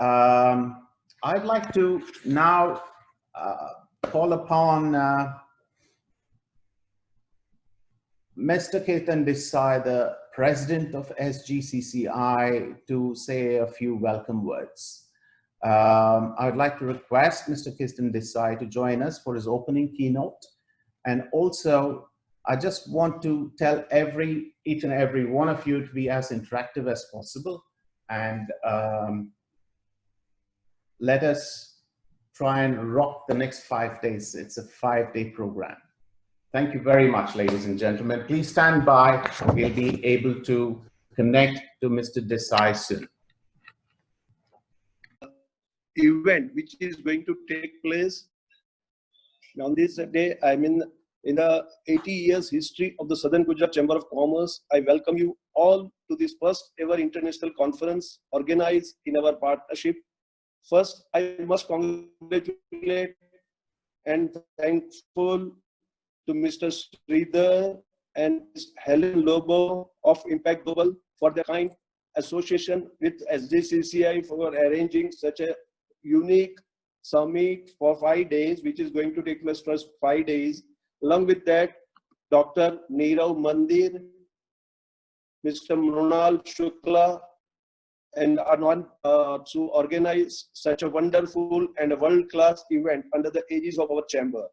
I'd like to now call upon Mr. Ketan Desai, the president of SGCCI, to say a few welcome words. I would like to request Mr. Ketan Desai to join us for his opening keynote. And also, I just want to tell each and every one of you to be as interactive as possible. And let us try and rock the next 5 days. It's a 5-day program. Thank you very much, ladies and gentlemen. Please stand by. We'll be able to connect to Mr. Desai soon. Event which is going to take place on this day. I'm in the 80 years history of the Southern Gujarat Chamber of Commerce. I welcome you all to this first ever international conference organized in our partnership. First, I must congratulate and thankful to Mr. Sridhar and Ms. Helen Lobo of Impact Global for their kind association with SGCCI for arranging such a unique summit for 5 days, which is going to take place for 5 days. Along with that, Dr. Nirav Mandir, Mr. Mrunal Shukla, and Anand to organize such a wonderful and a world-class event under the aegis of our chamber.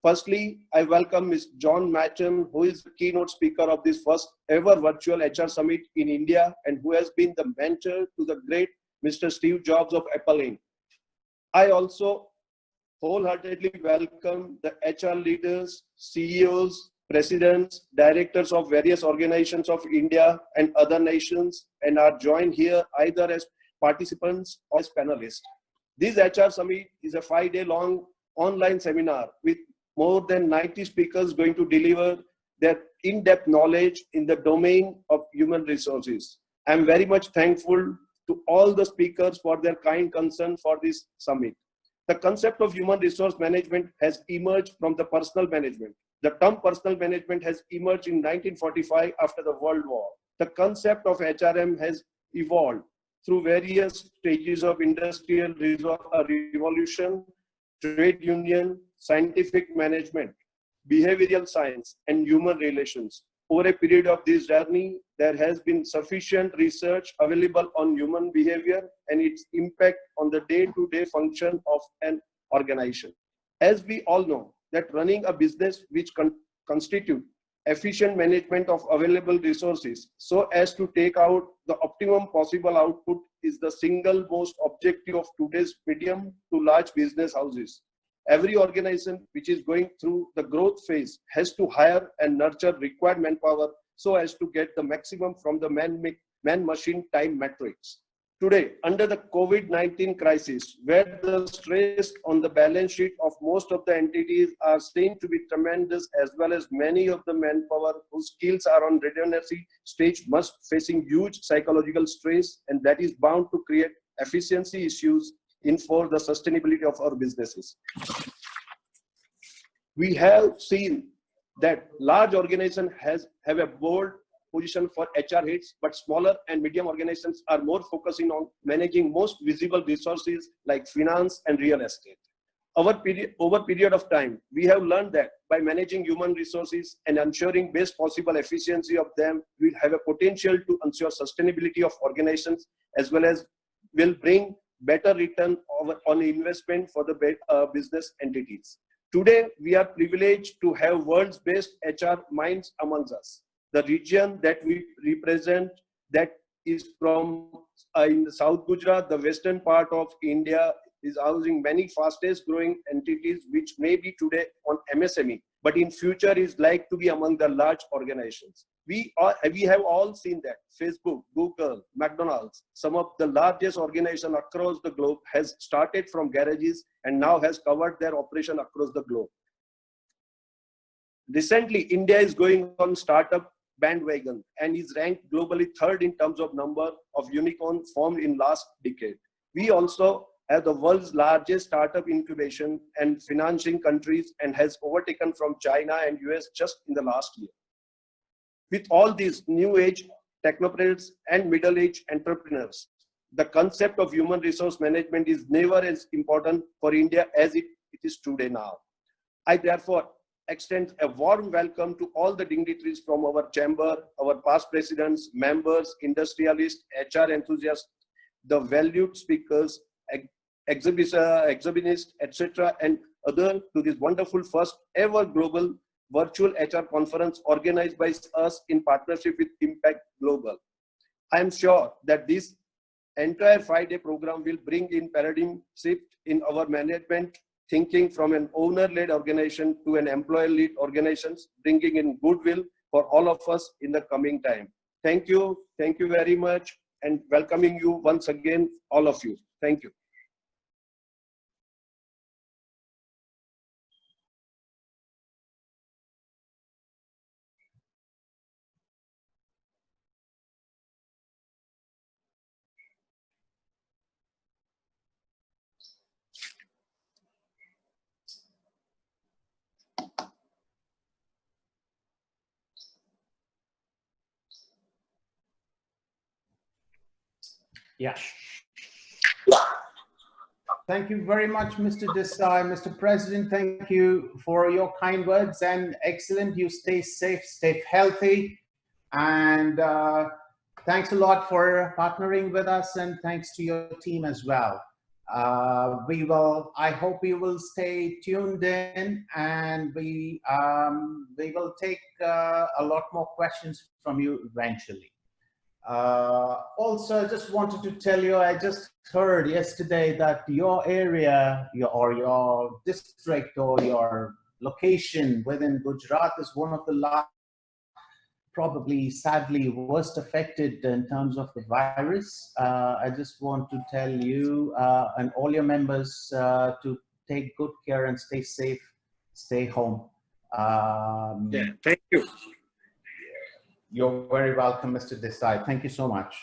Firstly, I welcome Ms. John Matcham, who is the keynote speaker of this first ever virtual HR summit in India and who has been the mentor to the great Mr. Steve Jobs of Apple Inc. I also wholeheartedly welcome the HR leaders, CEOs, presidents, directors of various organizations of India and other nations, and are joined here either as participants or as panelists. This HR Summit is a 5-day long online seminar with more than 90 speakers going to deliver their in-depth knowledge in the domain of human resources. I'm very much thankful to all the speakers for their kind concern for this summit. The concept of human resource management has emerged from the personal management. The term personal management has emerged in 1945 after the World War. The concept of HRM has evolved through various stages of industrial revolution, trade union, scientific management, behavioral science, and human relations. Over a period of this journey, there has been sufficient research available on human behavior and its impact on the day-to-day function of an organization. As we all know, that running a business which constitute efficient management of available resources so as to take out the optimum possible output is the single most objective of today's medium to large business houses. Every organization which is going through the growth phase has to hire and nurture required manpower so as to get the maximum from the man-machine time matrix. Today, under the COVID-19 crisis, where the stress on the balance sheet of most of the entities are seen to be tremendous, as well as many of the manpower whose skills are on redundancy stage must facing huge psychological stress, and that is bound to create efficiency issues for the sustainability of our businesses. We have seen that large organizations have a bold position for HR heads, but smaller and medium organizations are more focusing on managing most visible resources like finance and real estate. Over period of time, we have learned that by managing human resources and ensuring best possible efficiency of them, we have a potential to ensure sustainability of organizations as well as will bring better return on investment for the business entities. Today, we are privileged to have world's best HR minds amongst us. The region that we represent, that is from in the South Gujarat, the western part of India, is housing many fastest growing entities which may be today on MSME, but in future is like to be among the large organizations. We have all seen that Facebook, Google, McDonald's, some of the largest organizations across the globe has started from garages and now has covered their operation across the globe. Recently, India is going on startup bandwagon and is ranked globally third in terms of number of unicorns formed in last decade. We also have the world's largest startup incubation and financing countries and has overtaken from China and US just in the last year. With all these new age technocrats and middle-aged entrepreneurs, the concept of human resource management is never as important for India as it is today now. I therefore extend a warm welcome to all the dignitaries from our chamber, our past presidents, members, industrialists, HR enthusiasts, the valued speakers, exhibitionists, etc., and other to this wonderful first ever global virtual HR conference organized by us in partnership with Impact Global. I am sure that this entire 5-day program will bring in paradigm shift in our management thinking from an owner-led organization to an employer-led organizations, bringing in goodwill for all of us in the coming time. Thank you very much, and welcoming you once again, all of you. Thank you. Yeah. Thank you very much, Mr. Desai. Mr. President, thank you for your kind words and excellent. You stay safe, stay healthy, and thanks a lot for partnering with us, and thanks to your team as well. I hope we will stay tuned in, and we will take a lot more questions from you eventually. Also, I just wanted to tell you, I just heard yesterday that your area, your district or your location within Gujarat is one of the last, probably sadly worst affected in terms of the virus. I just want to tell you and all your members to take good care and stay safe, stay home. Yeah, thank you. You're very welcome, Mr. Desai. Thank you so much.